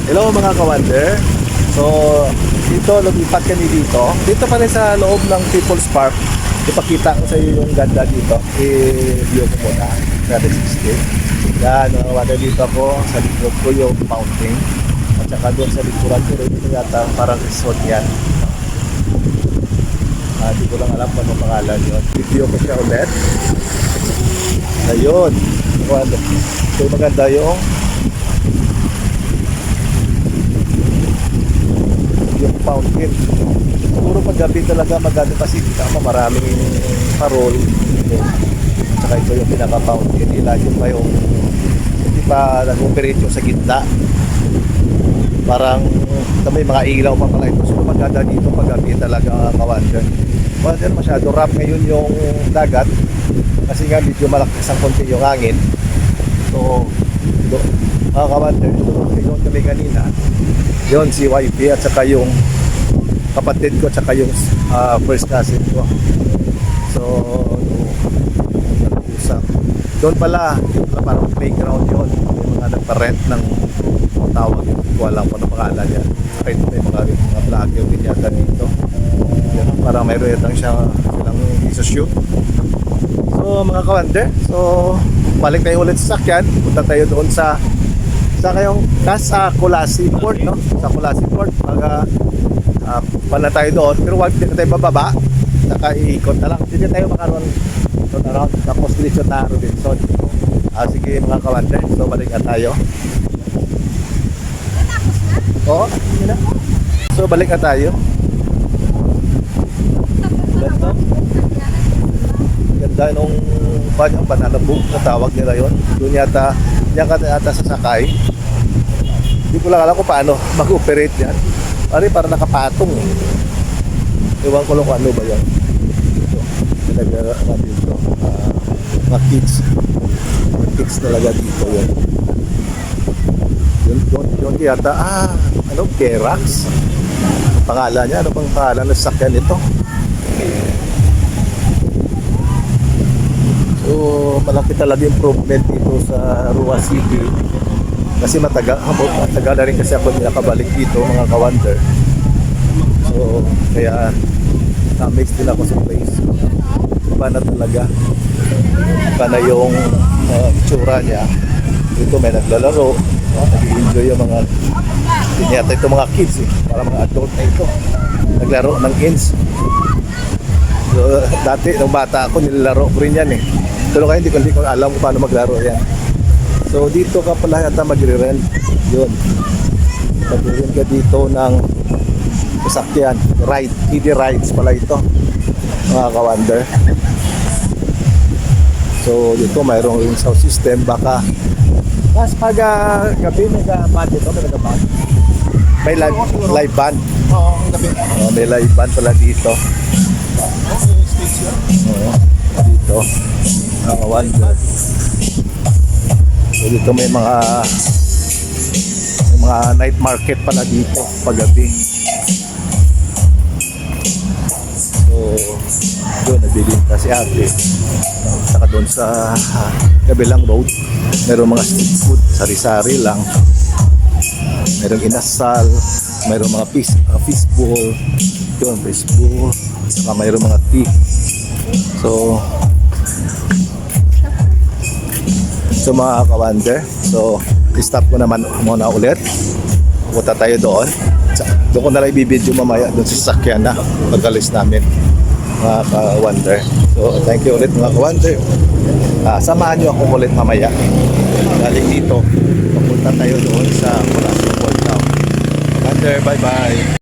Hello mga kawander. So, dito, lumipat kami dito. Dito pa rin sa loob ng People's Park. Ipakita ko sa iyo yung ganda dito. I-view ko muna. 360. Yan, mga kawander, dito ako. Sa likod ko yung mountain. At saka doon sa likuran ko rin. Ito yata parang resort yan. Di ko lang alam kung ano pangalan yun. I-view ko siya ulit. Ayun. So, maganda yung fountain. Siguro paggabi talaga maganda kasi tama maraming parol. Saka ito yung pinaka-fountain. Ilagin pa yung hindi pa nag-operate yung sa gitna. Parang may mga ilaw pa pala ito. So maganda dito paggabi talaga kawander. Kawander masyado rough ngayon yung dagat kasi nga medyo malakas ang konti yung hangin. So mga kawander, doon kami kanina. Yun si YP at saka yung kapatid ko at saka yung first cousin ko. So nag-usap doon pala parang playground yun. May mga nagpa-rent ng tawag yun, wala ko na pangalan yan. Kahit may mga vlogger din yata dito. Yan, parang mayroon yatang silang shoot. So mga kawander, so balik tayo ulit sa sakyan. Punta tayo doon sa kayong sa Colasi Port, no? Sa Colasi Port, pala tayo doon, pero wag din tayo bababa, saka iikot na lang. Hindi tayo makaroon doon around, tapos diretso na Robinson. Sige mga kawander, so balik na tayo. Oo, hindi na. So balik na tayo. Ganda. Ganda nung Banalabog na tawag nila yon. Doon yata, yan ka yata sasakay. Hindi ko lang alam kung paano mag-operate yan. Parang nakapatong eh. Ewan ko lang kung ano ba yan. Talaga natin ito. Mga kids. Mga kids talaga dito yan. Yun yata. Ano? Kerax? Pangalan niya. Ano bang pangalan ng sakyan nito? So malaki talaga improvement dito sa Rua City. Kasi matagal na rin kasi ako nakabalik dito mga kawander. So kaya na-mix din ako sa place. Iba na talaga. Iba na yung itsura niya. Dito may naglalaro. Nag-enjoy yung mga yata ito mga kids eh. Para mga adult na ito. Naglaro ng ins. So dati nung bata ako nilalaro ko rin yan eh. Pero kaya hindi ko alam kung paano maglaro yan. So dito ka pala yata magre-rent. Yun. Magre-rent ka dito ng sasakyan. Ride. ED rides pala ito. Mga kawander. So dito mayroong ring sound system. Baka mas pag gabi nag-band ito. May nag-band. May live band. Oo, gabi. May live band pala dito. Dito. Mga kawander. So dito may mga night market pala dito paggabi. So doon nagbibinta si ate. Saka doon sa kabilang road mayroong mga street food, sari-sari lang. Mayroong inasal, mayroong mga fishball, yun, fishball, saka mayroong mga tea. So mga kawander, so i-stop ko naman muna ulit. Punta tayo doon. Doon ko na lang i-video mamaya doon sa sasakyan na pag-alis namin mga kawander. So thank you ulit mga kawander. Samahan nyo ako ulit mamaya. Galing dito, papunta tayo doon sa Colasi Port now. Kawander, bye bye.